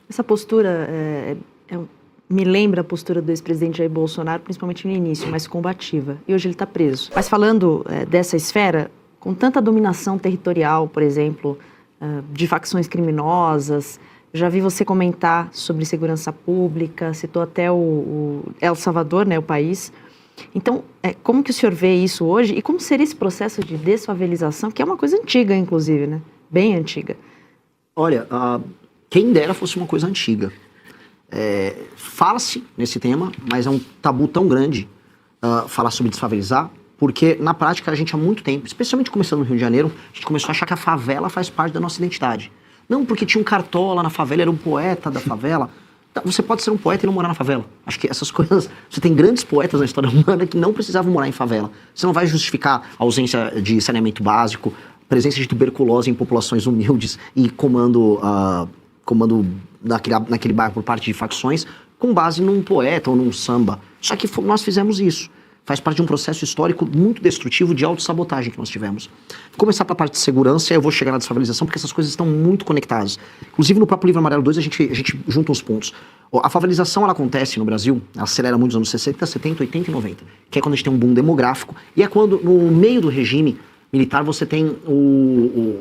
Essa postura me lembra a postura do ex-presidente Jair Bolsonaro, principalmente no início, mais combativa. E hoje ele está preso. Mas falando dessa esfera, com tanta dominação territorial, por exemplo, de facções criminosas, já vi você comentar sobre segurança pública, citou até o El Salvador, né, o país. Então, como que o senhor vê isso hoje e como seria esse processo de desfavelização, que é uma coisa antiga, inclusive, né? Bem antiga. Olha, quem dera fosse uma coisa antiga. Fala-se nesse tema, mas é um tabu tão grande falar sobre desfavelizar, porque na prática a gente há muito tempo, especialmente começando no Rio de Janeiro, a gente começou a achar que a favela faz parte da nossa identidade. Não porque tinha um cartola na favela, era um poeta da favela. Você pode ser um poeta e não morar na favela. Acho que essas coisas... Você tem grandes poetas na história humana que não precisavam morar em favela. Você não vai justificar a ausência de saneamento básico, presença de tuberculose em populações humildes e comando naquele bairro por parte de facções com base num poeta ou num samba. Só que nós fizemos isso. Faz parte de um processo histórico muito destrutivo de autossabotagem que nós tivemos. Vou começar pela parte de segurança e eu vou chegar na desfavelização, porque essas coisas estão muito conectadas. Inclusive, no próprio Livro Amarelo 2, a gente junta uns pontos. A favelização, ela acontece no Brasil, ela acelera muito nos anos 60, 70, 80 e 90, que é quando a gente tem um boom demográfico, e é quando, no meio do regime militar, você tem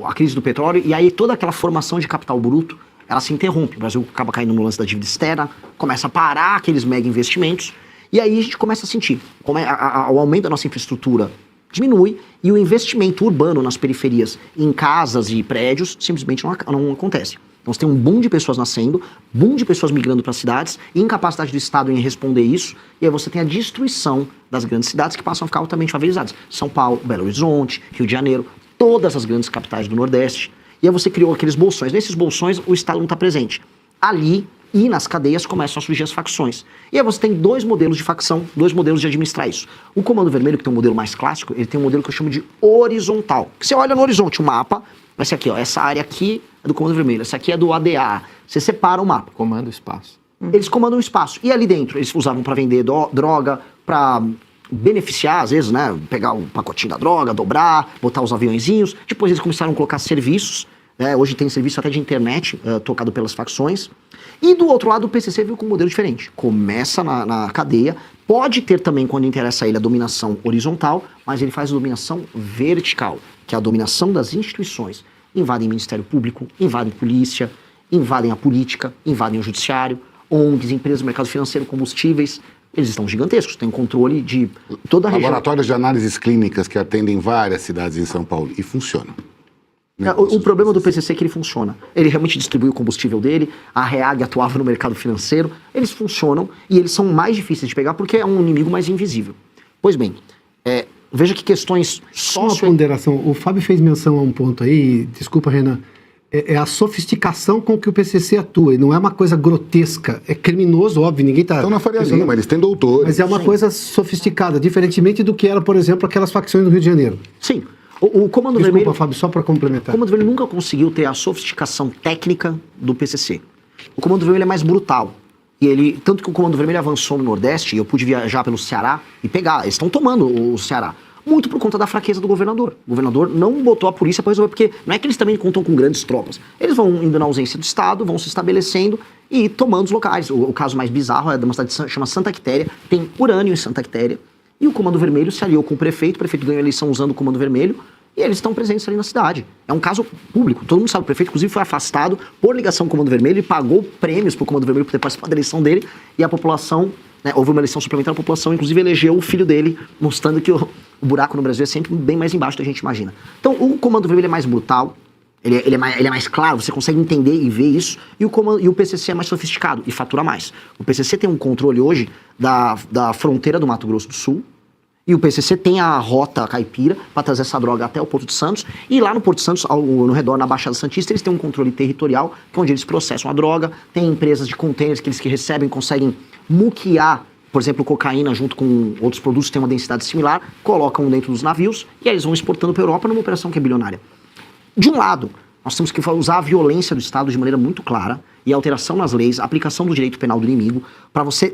a crise do petróleo, e aí toda aquela formação de capital bruto, ela se interrompe. O Brasil acaba caindo no lance da dívida externa, começa a parar aqueles mega investimentos, e aí a gente começa a sentir como o aumento da nossa infraestrutura diminui e o investimento urbano nas periferias, em casas e prédios, simplesmente não acontece. Então você tem um boom de pessoas nascendo, boom de pessoas migrando para as cidades, incapacidade do Estado em responder isso, e aí você tem a destruição das grandes cidades que passam a ficar altamente favelizadas. São Paulo, Belo Horizonte, Rio de Janeiro, todas as grandes capitais do Nordeste. E aí você criou aqueles bolsões. Nesses bolsões o Estado não está presente. Ali e nas cadeias começam a surgir as facções. E aí você tem dois modelos de facção, dois modelos de administrar isso. O Comando Vermelho, que tem um modelo mais clássico, ele tem um modelo que eu chamo de horizontal. Que você olha no horizonte, o mapa, vai ser aqui, ó, essa área aqui é do Comando Vermelho, essa aqui é do ADA. Você separa o mapa. Comanda o espaço. Eles comandam o espaço. E ali dentro, eles usavam para vender droga, para beneficiar, às vezes, né, pegar o pacotinho da droga, dobrar, botar os aviõezinhos. Depois eles começaram a colocar serviços. Hoje tem serviço até de internet, tocado pelas facções. E do outro lado, o PCC veio com um modelo diferente. Começa na cadeia, pode ter também, quando interessa a ele, a dominação horizontal, mas ele faz a dominação vertical, que é a dominação das instituições. Invadem Ministério Público, invadem polícia, invadem a política, invadem o judiciário, ONGs, empresas do mercado financeiro, combustíveis. Eles estão gigantescos, têm controle de toda a região. Laboratórios de análises clínicas que atendem várias cidades em São Paulo e funcionam. O problema do PCC é que ele funciona. Ele realmente distribui o combustível dele, a REAG atuava no mercado financeiro, eles funcionam e eles são mais difíceis de pegar porque é um inimigo mais invisível. Pois bem, veja que questões Uma ponderação, o Fábio fez menção a um ponto aí, desculpa, Renan, é a sofisticação com que o PCC atua, e não é uma coisa grotesca, é criminoso, óbvio, ninguém está... Estão na Faria Lima, eles têm doutores. Mas é uma coisa sofisticada, diferentemente do que era, por exemplo, aquelas facções do Rio de Janeiro. Sim. O Comando Desculpa, Vermelho... Fábio, só para complementar. O Comando Vermelho nunca conseguiu ter a sofisticação técnica do PCC. O Comando Vermelho é mais brutal. Tanto que o Comando Vermelho avançou no Nordeste, e eu pude viajar pelo Ceará e pegar. Eles estão tomando o Ceará. Muito por conta da fraqueza do governador. O governador não botou a polícia para resolver, porque não é que eles também contam com grandes tropas. Eles vão indo na ausência do Estado, vão se estabelecendo e tomando os locais. O caso mais bizarro é de uma cidade que chama Santa Quitéria. Tem urânio em Santa Quitéria. E o Comando Vermelho se aliou com o prefeito ganhou a eleição usando o Comando Vermelho, e eles estão presentes ali na cidade. É um caso público, todo mundo sabe, o prefeito inclusive foi afastado por ligação com o Comando Vermelho e pagou prêmios para o Comando Vermelho por ter participado da eleição dele, e a população, houve uma eleição suplementar, a população inclusive elegeu o filho dele, mostrando que o buraco no Brasil é sempre bem mais embaixo do que a gente imagina. Então o Comando Vermelho é mais brutal, ele é mais claro, você consegue entender e ver isso, e o PCC é mais sofisticado e fatura mais. O PCC tem um controle hoje da fronteira do Mato Grosso do Sul, e o PCC tem a rota caipira para trazer essa droga até o Porto de Santos, e lá no Porto de Santos, no redor, na Baixada Santista, eles têm um controle territorial, que é onde eles processam a droga, tem empresas de containers que eles recebem, conseguem muquear, por exemplo, cocaína junto com outros produtos que têm uma densidade similar, colocam dentro dos navios, e aí eles vão exportando para a Europa numa operação que é bilionária. De um lado, nós temos que usar a violência do Estado de maneira muito clara, e a alteração nas leis, a aplicação do direito penal do inimigo, para você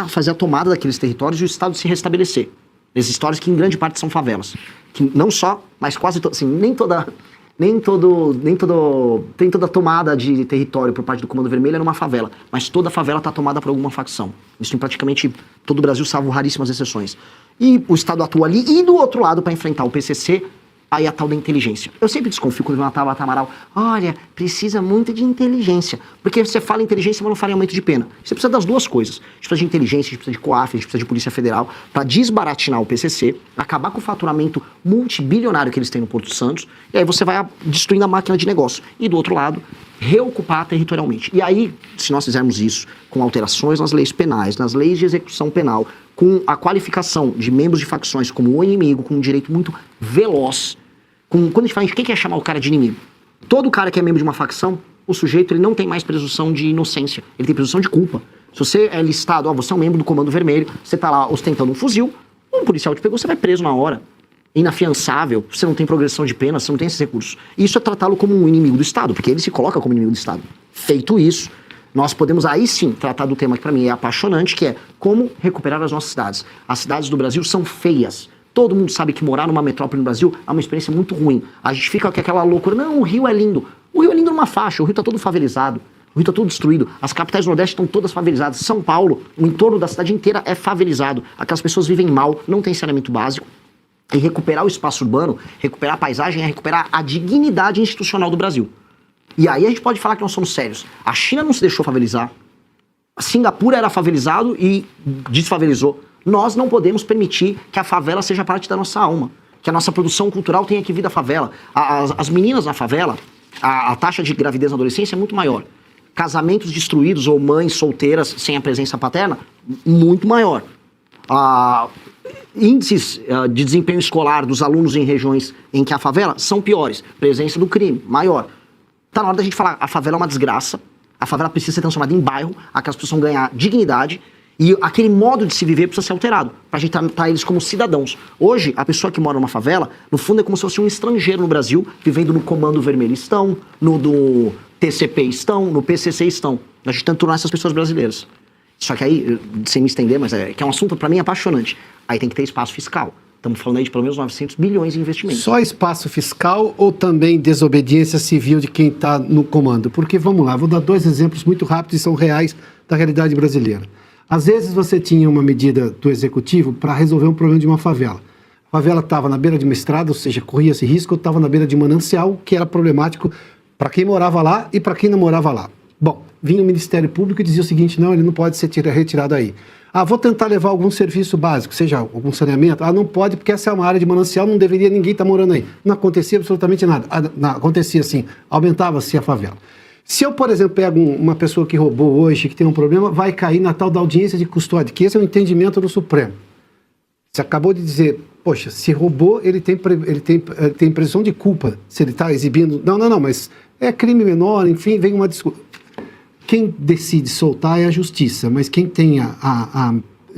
fazer a tomada daqueles territórios e o Estado se restabelecer. Esses territórios que em grande parte são favelas. Que não só, mas quase assim, nem toda nem toda tomada de território por parte do Comando Vermelho é numa favela, mas toda favela está tomada por alguma facção. Isso em praticamente todo o Brasil, salvo raríssimas exceções. E o Estado atua ali, e do outro lado, para enfrentar o PCC, aí a tal da inteligência. Eu sempre desconfio quando vem uma Tabata Amaral, olha, precisa muito de inteligência, porque você fala inteligência, mas não fala em aumento de pena. Você precisa das duas coisas. A gente precisa de inteligência, a gente precisa de COAF, a gente precisa de Polícia Federal, para desbaratinar o PCC, acabar com o faturamento multibilionário que eles têm no Porto Santos, e aí você vai destruindo a máquina de negócio. E do outro lado, reocupar territorialmente. E aí, se nós fizermos isso com alterações nas leis penais, nas leis de execução penal, com a qualificação de membros de facções como o inimigo, com um direito muito veloz, quando a gente fala, quem quer chamar o cara de inimigo? Todo cara que é membro de uma facção, o sujeito ele não tem mais presunção de inocência, ele tem presunção de culpa. Se você é listado, você é um membro do Comando Vermelho, você tá lá ostentando um fuzil, um policial te pegou, você vai preso na hora. Inafiançável, você não tem progressão de pena, você não tem esses recursos. Isso é tratá-lo como um inimigo do Estado, porque ele se coloca como inimigo do Estado. Feito isso, nós podemos aí sim tratar do tema que para mim é apaixonante, que é como recuperar as nossas cidades. As cidades do Brasil são feias. Todo mundo sabe que morar numa metrópole no Brasil é uma experiência muito ruim. A gente fica com aquela loucura, não, o Rio é lindo. O Rio é lindo numa faixa, o Rio tá todo favelizado. O Rio tá todo destruído. As capitais do Nordeste estão todas favelizadas. São Paulo, o entorno da cidade inteira é favelizado. Aquelas pessoas vivem mal, não tem saneamento básico. E recuperar o espaço urbano, recuperar a paisagem, é recuperar a dignidade institucional do Brasil. E aí a gente pode falar que nós somos sérios. A China não se deixou favelizar. A Singapura era favelizado e desfavelizou. Nós não podemos permitir que a favela seja parte da nossa alma. Que a nossa produção cultural tenha que vir da favela. As meninas na favela, a taxa de gravidez na adolescência é muito maior. Casamentos destruídos ou mães solteiras sem a presença paterna, muito maior. Índices de desempenho escolar dos alunos em regiões em que há favela são piores. Presença do crime, maior. Tá na hora da gente falar, a favela é uma desgraça, a favela precisa ser transformada em bairro, aquelas pessoas vão ganhar dignidade, e aquele modo de se viver precisa ser alterado, pra gente tratar eles como cidadãos. Hoje, a pessoa que mora numa favela, no fundo é como se fosse um estrangeiro no Brasil, vivendo no Comando Vermelho estão, no do TCP estão, no PCC estão. A gente tenta tornar essas pessoas brasileiras. Só que aí, sem me estender, mas que é um assunto pra mim apaixonante. Aí tem que ter espaço fiscal. Estamos falando aí de pelo menos 900 bilhões em investimentos. Só espaço fiscal ou também desobediência civil de quem está no comando? Porque, vamos lá, vou dar dois exemplos muito rápidos e são reais da realidade brasileira. Às vezes você tinha uma medida do executivo para resolver um problema de uma favela. A favela estava na beira de uma estrada, ou seja, corria-se risco, ou estava na beira de um manancial, que era problemático para quem morava lá e para quem não morava lá. Bom, vinha o Ministério Público e dizia o seguinte, não, ele não pode ser retirado aí. Vou tentar levar algum serviço básico, seja algum saneamento. Não pode, porque essa é uma área de manancial, não deveria ninguém estar morando aí. Não acontecia absolutamente nada. Não, acontecia assim, aumentava-se a favela. Se eu, por exemplo, pego uma pessoa que roubou hoje, que tem um problema, vai cair na tal da audiência de custódia, que esse é o entendimento do Supremo. Você acabou de dizer, poxa, se roubou, ele tem presunção de culpa, se ele está exibindo... Não, mas é crime menor, enfim, vem uma desculpa. Quem decide soltar é a justiça, mas quem tem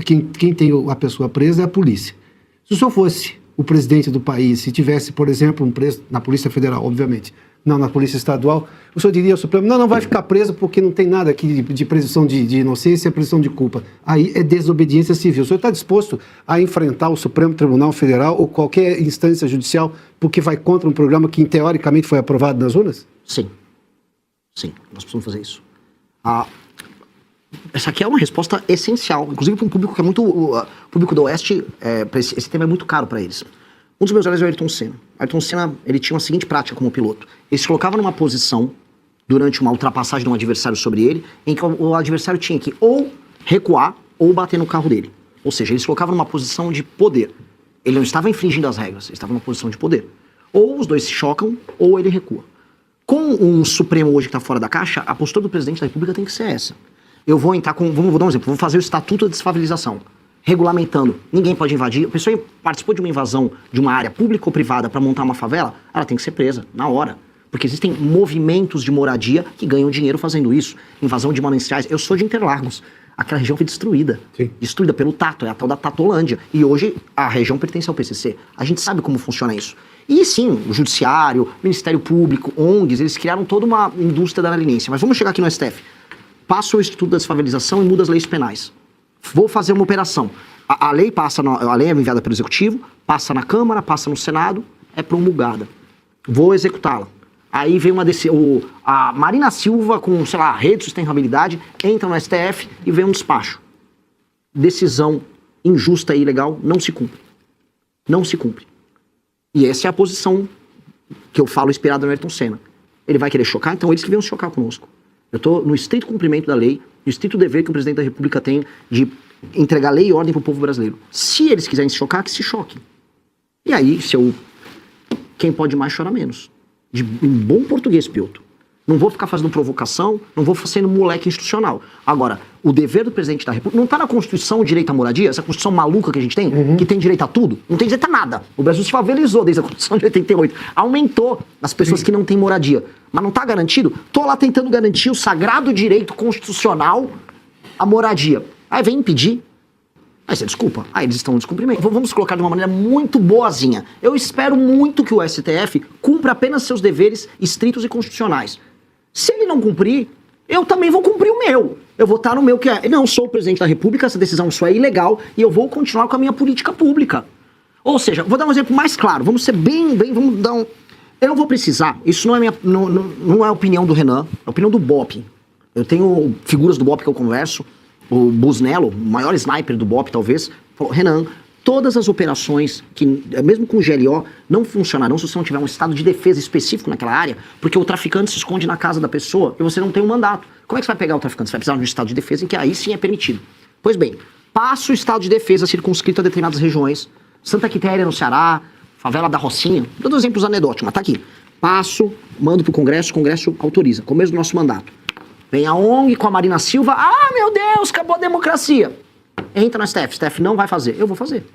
quem tem a pessoa presa é a polícia. Se o senhor fosse o presidente do país, se tivesse, por exemplo, um preso na Polícia Federal, obviamente, não na Polícia Estadual, o senhor diria ao Supremo, não vai ficar preso porque não tem nada aqui de presunção de inocência e presunção de culpa. Aí é desobediência civil. O senhor está disposto a enfrentar o Supremo Tribunal Federal ou qualquer instância judicial porque vai contra um programa que, teoricamente, foi aprovado nas urnas? Sim, nós precisamos fazer isso. Essa aqui é uma resposta essencial, inclusive para um público que é muito... O público do Oeste, esse tema é muito caro para eles. Um dos meus heróis é o Ayrton Senna. Ayrton Senna, ele tinha uma seguinte prática como piloto. Ele se colocava numa posição, durante uma ultrapassagem de um adversário sobre ele, em que o adversário tinha que ou recuar ou bater no carro dele. Ou seja, ele se colocava numa posição de poder. Ele não estava infringindo as regras, ele estava numa posição de poder. Ou os dois se chocam, ou ele recua. Com um Supremo hoje que está fora da caixa, a postura do presidente da República tem que ser essa. Eu vou entrar com... Vou dar um exemplo. Vou fazer o Estatuto da Desfavelização. Regulamentando. Ninguém pode invadir. A pessoa participou de uma invasão de uma área pública ou privada para montar uma favela, ela tem que ser presa, na hora. Porque existem movimentos de moradia que ganham dinheiro fazendo isso. Invasão de mananciais. Eu sou de Interlagos. Aquela região foi destruída. Sim. Destruída pelo Tato. É a tal da Tatolândia. E hoje a região pertence ao PCC. A gente sabe como funciona isso. E sim, o Judiciário, o Ministério Público, ONGs, eles criaram toda uma indústria da leniência. Mas vamos chegar aqui no STF. Passa o Instituto da Desfavelização e muda as leis penais. Vou fazer uma operação. A lei a lei é enviada pelo Executivo, passa na Câmara, passa no Senado, é promulgada. Vou executá-la. Aí vem a Marina Silva com, sei lá, rede de sustentabilidade, entra no STF e vem um despacho. Decisão injusta e ilegal não se cumpre. Não se cumpre. E essa é a posição que eu falo inspirada no Ayrton Senna. Ele vai querer chocar, então eles que venham chocar conosco. Eu estou no estrito cumprimento da lei, no estrito dever que o presidente da República tem de entregar lei e ordem para o povo brasileiro. Se eles quiserem se chocar, que se choquem. E aí, quem pode mais chora menos. Em bom português, Piotr. Não vou ficar fazendo provocação, não vou sendo moleque institucional. Agora, o dever do presidente da República... Não está na Constituição o direito à moradia? Essa Constituição maluca que a gente tem, que tem direito a tudo? Não tem direito a nada. O Brasil se favelizou desde a Constituição de 88. Aumentou as pessoas que não têm moradia. Mas não está garantido? Estou lá tentando garantir o sagrado direito constitucional à moradia. Aí vem impedir. Aí você desculpa. Aí eles estão no descumprimento. Vamos colocar de uma maneira muito boazinha. Eu espero muito que o STF cumpra apenas seus deveres estritos e constitucionais. Se ele não cumprir, eu também vou cumprir o meu. Eu vou estar no meu que é... Não, sou o presidente da República, essa decisão sua é ilegal e eu vou continuar com a minha política pública. Ou seja, vou dar um exemplo mais claro. Vamos ser vamos dar um... Eu não vou precisar, isso não é a opinião do Renan, é a opinião do BOP. Eu tenho figuras do BOP que eu converso, o Busnello, o maior sniper do BOP talvez, falou, Renan, todas as operações, que mesmo com o GLO, não funcionarão se você não tiver um estado de defesa específico naquela área, porque o traficante se esconde na casa da pessoa e você não tem um mandato. Como é que você vai pegar o traficante? Você vai precisar de um estado de defesa em que aí sim é permitido. Pois bem, passa o estado de defesa circunscrito a determinadas regiões, Santa Quitéria no Ceará, favela da Rocinha, todos exemplos anedóticos, mas tá aqui. Passo, mando pro Congresso, o Congresso autoriza, começo do nosso mandato. Vem a ONG com a Marina Silva, meu Deus, acabou a democracia. Entra no STF, STF não vai fazer, eu vou fazer.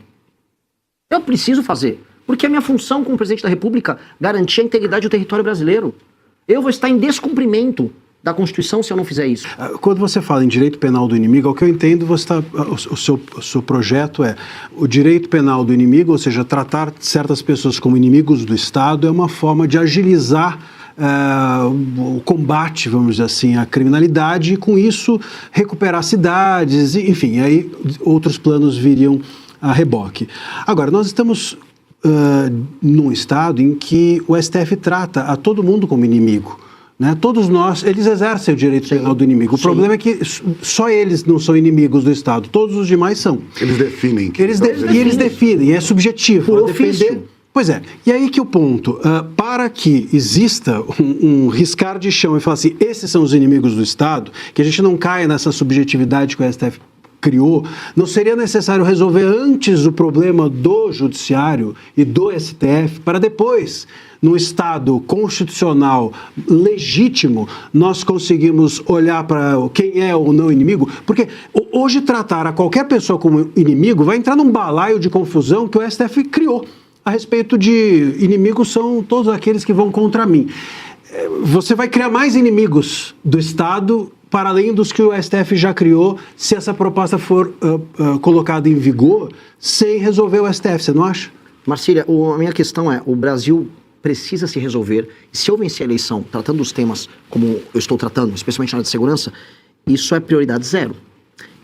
Eu preciso fazer, porque é minha função como presidente da República garantir a integridade do território brasileiro. Eu vou estar em descumprimento da Constituição se eu não fizer isso. Quando você fala em direito penal do inimigo, ao que eu entendo, o seu projeto é o direito penal do inimigo, ou seja, tratar certas pessoas como inimigos do Estado é uma forma de agilizar o combate, vamos dizer assim, à criminalidade e com isso recuperar cidades, enfim, aí outros planos viriam a reboque. Agora, nós estamos num estado em que o STF trata a todo mundo como inimigo. Né? Todos nós, eles exercem o direito penal do inimigo. O problema é que só eles não são inimigos do Estado, todos os demais são. Eles definem. Eles definem, e é subjetivo. Por ofício. Pois é, e aí que o ponto, para que exista um riscar de chão e falar assim, esses são os inimigos do Estado, que a gente não caia nessa subjetividade que o STF criou, não seria necessário resolver antes o problema do Judiciário e do STF, para depois, no Estado constitucional legítimo, nós conseguimos olhar para quem é ou não inimigo? Porque hoje tratar a qualquer pessoa como inimigo vai entrar num balaio de confusão que o STF criou a respeito de inimigos são todos aqueles que vão contra mim. Você vai criar mais inimigos do Estado para além dos que o STF já criou, se essa proposta for colocada em vigor, sem resolver o STF, você não acha? Marcília, a minha questão é, o Brasil precisa se resolver, e se eu vencer a eleição tratando dos temas como eu estou tratando, especialmente na área de segurança, isso é prioridade zero.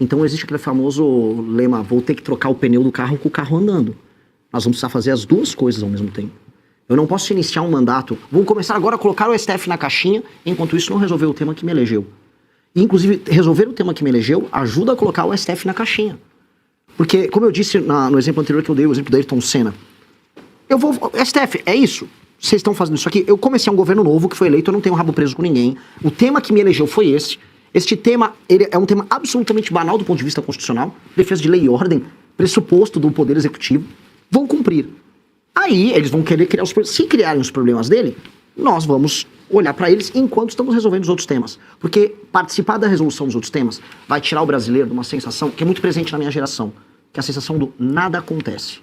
Então existe aquele famoso lema, vou ter que trocar o pneu do carro com o carro andando. Nós vamos precisar fazer as duas coisas ao mesmo tempo. Eu não posso iniciar um mandato, vou começar agora a colocar o STF na caixinha, enquanto isso não resolver o tema que me elegeu. E, inclusive, resolver o tema que me elegeu ajuda a colocar o STF na caixinha. Porque, como eu disse no exemplo anterior que eu dei, o exemplo do Ayrton Senna, STF, é isso? Vocês estão fazendo isso aqui? Eu comecei um governo novo que foi eleito, eu não tenho rabo preso com ninguém. O tema que me elegeu foi esse. Este tema, ele é um tema absolutamente banal do ponto de vista constitucional, defesa de lei e ordem, pressuposto do poder executivo. Vão cumprir. Aí eles vão querer criar os problemas. Se criarem os problemas dele, nós vamos olhar para eles enquanto estamos resolvendo os outros temas. Porque participar da resolução dos outros temas vai tirar o brasileiro de uma sensação que é muito presente na minha geração, que é a sensação do nada acontece.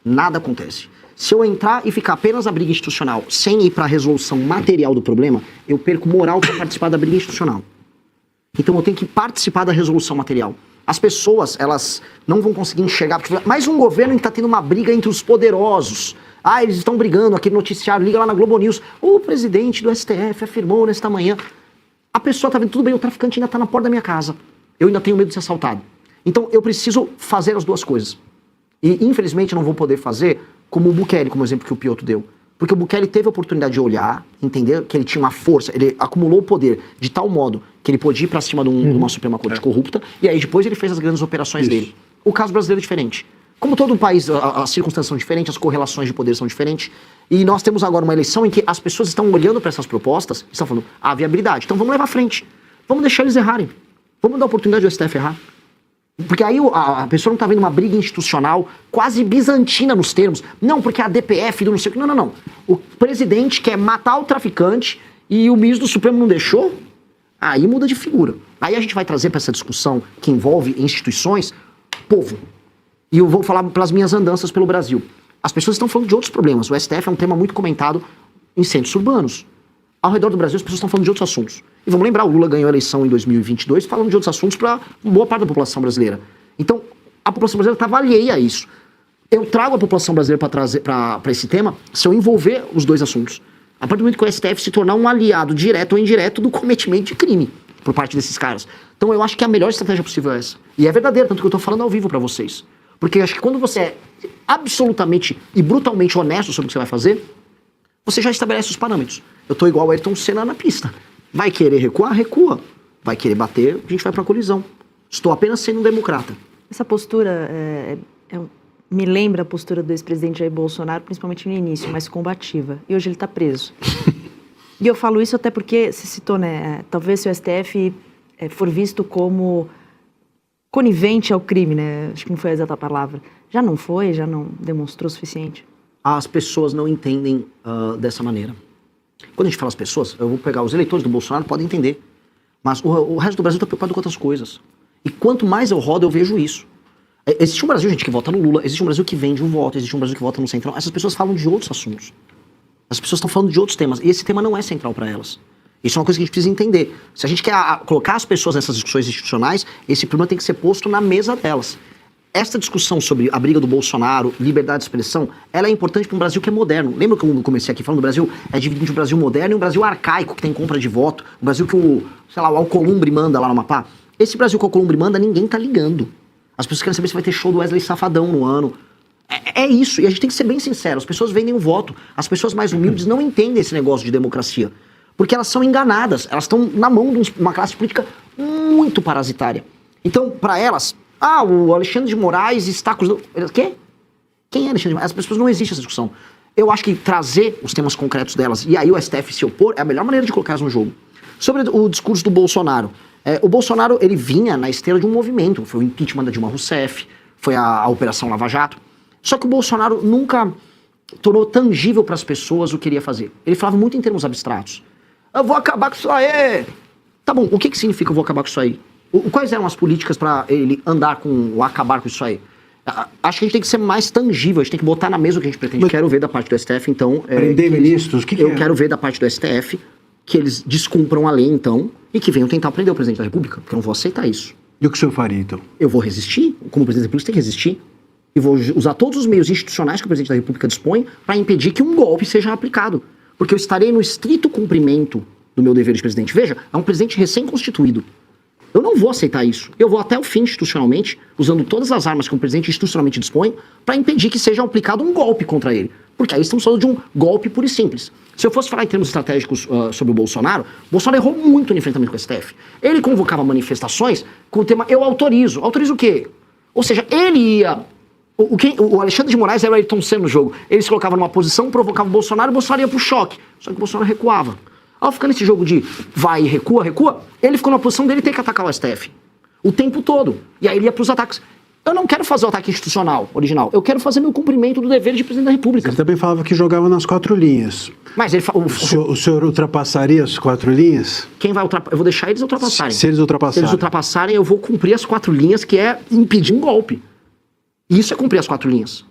Nada acontece. Se eu entrar e ficar apenas na briga institucional sem ir para a resolução material do problema, eu perco moral para participar da briga institucional. Então eu tenho que participar da resolução material. As pessoas, elas não vão conseguir enxergar. Porque mais um governo que está tendo uma briga entre os poderosos. Eles estão brigando, aquele noticiário, liga lá na Globo News. O presidente do STF afirmou nesta manhã. A pessoa está vendo, tudo bem, o traficante ainda está na porta da minha casa. Eu ainda tenho medo de ser assaltado. Então eu preciso fazer as duas coisas. E infelizmente não vou poder fazer como o Bukele, como o exemplo que o Piotr deu. Porque o Bukele teve a oportunidade de olhar, entender que ele tinha uma força, ele acumulou o poder de tal modo que ele podia ir para cima de uma Suprema Corte corrupta, e aí depois ele fez as grandes operações dele. O caso brasileiro é diferente. Como todo um país, as circunstâncias são diferentes, as correlações de poder são diferentes, e nós temos agora uma eleição em que as pessoas estão olhando para essas propostas e estão falando, há viabilidade, então vamos levar à frente, vamos deixar eles errarem, vamos dar a oportunidade do STF errar. Porque aí a pessoa não está vendo uma briga institucional quase bizantina nos termos. Não, porque a DPF do não sei o que. Não, não, não. O presidente quer matar o traficante e o ministro do Supremo não deixou. Aí muda de figura. Aí a gente vai trazer para essa discussão que envolve instituições, povo. E eu vou falar pelas minhas andanças pelo Brasil. As pessoas estão falando de outros problemas. O STF é um tema muito comentado em centros urbanos. Ao redor do Brasil, as pessoas estão falando de outros assuntos. E vamos lembrar, o Lula ganhou a eleição em 2022 falando de outros assuntos para boa parte da população brasileira. Então, a população brasileira estava alheia a isso. Eu trago a população brasileira para esse tema se eu envolver os dois assuntos. A partir do momento que o STF se tornar um aliado direto ou indireto do cometimento de crime por parte desses caras. Então, eu acho que a melhor estratégia possível é essa. E é verdadeira, tanto que eu estou falando ao vivo para vocês. Porque eu acho que quando você é absolutamente e brutalmente honesto sobre o que você vai fazer, você já estabelece os parâmetros. Eu tô igual o Ayrton Senna na pista. Vai querer recuar? Recua. Vai querer bater? A gente vai pra colisão. Estou apenas sendo um democrata. Essa postura me lembra a postura do ex-presidente Jair Bolsonaro, principalmente no início, mais combativa. E hoje ele está preso. E eu falo isso até porque se citou, né? Talvez se o STF for visto como conivente ao crime, né? Acho que não foi a exata palavra. Já não foi? Já não demonstrou o suficiente? As pessoas não entendem dessa maneira. Quando a gente fala as pessoas, eu vou pegar os eleitores do Bolsonaro, podem entender. Mas o resto do Brasil está preocupado com outras coisas. E quanto mais eu rodo, eu vejo isso. Existe um Brasil, gente, que vota no Lula, existe um Brasil que vende um voto, existe um Brasil que vota no Centrão. Essas pessoas falam de outros assuntos. As pessoas estão falando de outros temas. E esse tema não é central para elas. Isso é uma coisa que a gente precisa entender. Se a gente quer colocar as pessoas nessas discussões institucionais, esse problema tem que ser posto na mesa delas. Esta discussão sobre a briga do Bolsonaro, liberdade de expressão, ela é importante para um Brasil que é moderno. Lembra que eu comecei aqui falando do Brasil? É dividido entre um Brasil moderno e um Brasil arcaico, que tem compra de voto. Um Brasil que o Alcolumbre manda lá no Amapá. Esse Brasil que o Alcolumbre manda, ninguém tá ligando. As pessoas querem saber se vai ter show do Wesley Safadão no ano. É isso, e a gente tem que ser bem sincero. As pessoas vendem o voto. As pessoas mais humildes não entendem esse negócio de democracia. Porque elas são enganadas. Elas estão na mão de uma classe política muito parasitária. Então, para elas... o Alexandre de Moraes está acusando... Quê? Quem é Alexandre de Moraes? As pessoas não existe essa discussão. Eu acho que trazer os temas concretos delas e aí o STF se opor é a melhor maneira de colocar elas no jogo. Sobre o discurso do Bolsonaro. O Bolsonaro, ele vinha na esteira de um movimento. Foi o impeachment da Dilma Rousseff, foi a Operação Lava Jato. Só que o Bolsonaro nunca tornou tangível para as pessoas o que ele ia fazer. Ele falava muito em termos abstratos. Eu vou acabar com isso aí. Tá bom, o que significa eu vou acabar com isso aí? Quais eram as políticas para ele andar com ou acabar com isso aí? Acho que a gente tem que ser mais tangível, a gente tem que botar na mesa o que a gente pretende. Eu quero ver da parte do STF, então... Prender ministros? Eu quero ver da parte do STF que eles descumpram a lei, então, e que venham tentar prender o presidente da República, porque eu não vou aceitar isso. E o que o senhor faria, então? Eu vou resistir, como presidente da República tem que resistir, e vou usar todos os meios institucionais que o presidente da República dispõe para impedir que um golpe seja aplicado. Porque eu estarei no estrito cumprimento do meu dever de presidente. Veja, é um presidente recém-constituído. Eu não vou aceitar isso. Eu vou até o fim institucionalmente, usando todas as armas que um presidente institucionalmente dispõe, para impedir que seja aplicado um golpe contra ele. Porque aí estamos falando de um golpe puro e simples. Se eu fosse falar em termos estratégicos sobre o Bolsonaro errou muito no enfrentamento com o STF. Ele convocava manifestações com o tema eu autorizo. Autorizo o quê? Ou seja, ele ia... O Alexandre de Moraes era o Ayrton Senna no jogo. Ele se colocava numa posição, provocava o Bolsonaro ia pro choque. Só que o Bolsonaro recuava. Ao ficar nesse jogo de vai e recua, ele ficou na posição dele ter que atacar o STF. O tempo todo. E aí ele ia pros ataques. Eu não quero fazer o ataque institucional original. Eu quero fazer meu cumprimento do dever de presidente da República. Ele também falava que jogava nas 4 linhas. Mas ele o senhor ultrapassaria as 4 linhas? Quem vai ultrapassar? Eu vou deixar eles ultrapassarem. Se eles ultrapassarem. Se eles ultrapassarem, eu vou cumprir as 4 linhas, que é impedir um golpe. Isso é cumprir as 4 linhas.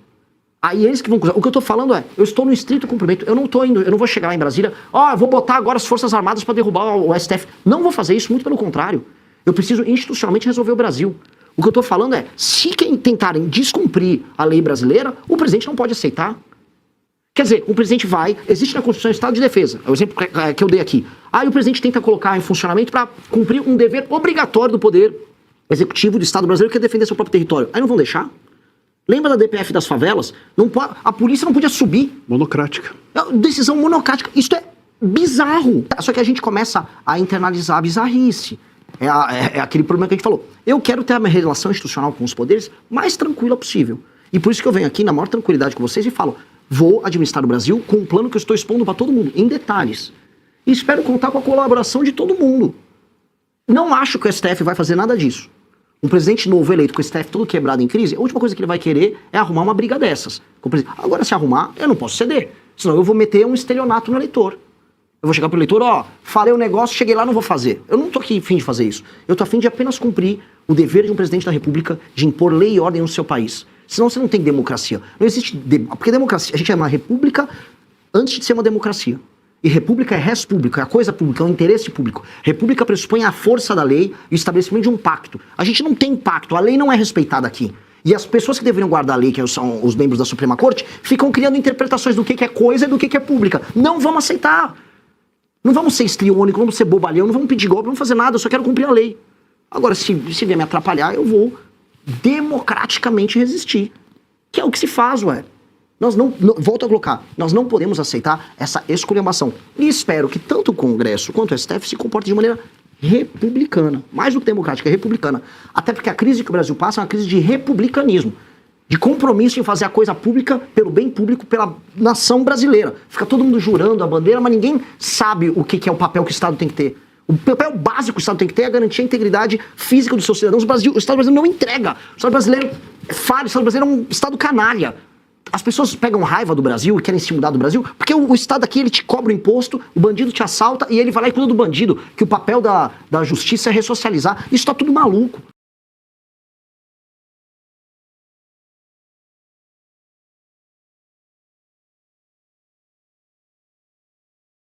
Aí eles que vão... O que eu tô falando eu estou no estrito cumprimento. Eu não vou chegar lá em Brasília, eu vou botar agora as Forças Armadas para derrubar o STF. Não vou fazer isso, muito pelo contrário. Eu preciso institucionalmente resolver o Brasil. O que eu tô falando se quem tentarem descumprir a lei brasileira, o presidente não pode aceitar. Quer dizer, o presidente existe na Constituição o Estado de Defesa, é o exemplo que eu dei aqui. Aí o presidente tenta colocar em funcionamento para cumprir um dever obrigatório do poder executivo do Estado brasileiro, que é defender seu próprio território. Aí não vão deixar? Lembra da DPF das favelas? A polícia não podia subir. Monocrática. Decisão monocrática. Isso é bizarro. Só que a gente começa a internalizar a bizarrice. É aquele problema que a gente falou. Eu quero ter a minha relação institucional com os poderes mais tranquila possível. E por isso que eu venho aqui na maior tranquilidade com vocês e falo, vou administrar o Brasil com um plano que eu estou expondo para todo mundo, em detalhes. E espero contar com a colaboração de todo mundo. Não acho que o STF vai fazer nada disso. Um presidente novo eleito com o STF todo quebrado em crise, a última coisa que ele vai querer é arrumar uma briga dessas. Agora, se arrumar, eu não posso ceder. Senão eu vou meter um estelionato no eleitor. Eu vou chegar pro eleitor, falei um negócio, cheguei lá, não vou fazer. Eu não tô aqui a fim de fazer isso. Eu tô a fim de apenas cumprir o dever de um presidente da República de impor lei e ordem no seu país. Senão você não tem democracia. Não existe... Porque democracia, a gente é uma república antes de ser uma democracia. E república é res pública, é a coisa pública, é o interesse público. República pressupõe a força da lei e o estabelecimento de um pacto. A gente não tem pacto, a lei não é respeitada aqui. E as pessoas que deveriam guardar a lei, que são os membros da Suprema Corte, ficam criando interpretações do que é coisa e do que é pública. Não vamos aceitar. Não vamos ser estriônicos, não vamos ser bobalhão, não vamos pedir golpe, não vamos fazer nada, eu só quero cumprir a lei. Agora, se vier me atrapalhar, eu vou democraticamente resistir. Que é o que se faz, ué. Nós não, volto a colocar, nós não podemos aceitar essa esculhambação. E espero que tanto o Congresso quanto o STF se comportem de maneira republicana. Mais do que democrática, é republicana. Até porque a crise que o Brasil passa é uma crise de republicanismo. De compromisso em fazer a coisa pública pelo bem público, pela nação brasileira. Fica todo mundo jurando a bandeira, mas ninguém sabe o que é o papel que o Estado tem que ter. O papel básico que o Estado tem que ter é garantir a integridade física dos seus cidadãos. O Estado brasileiro não entrega. O Estado brasileiro é falho, o Estado brasileiro é um Estado canalha. As pessoas pegam raiva do Brasil e querem se mudar do Brasil, porque o Estado aqui, ele te cobra o imposto, o bandido te assalta e ele vai lá e cuida do bandido, que o papel da justiça é ressocializar. Isso tá tudo maluco.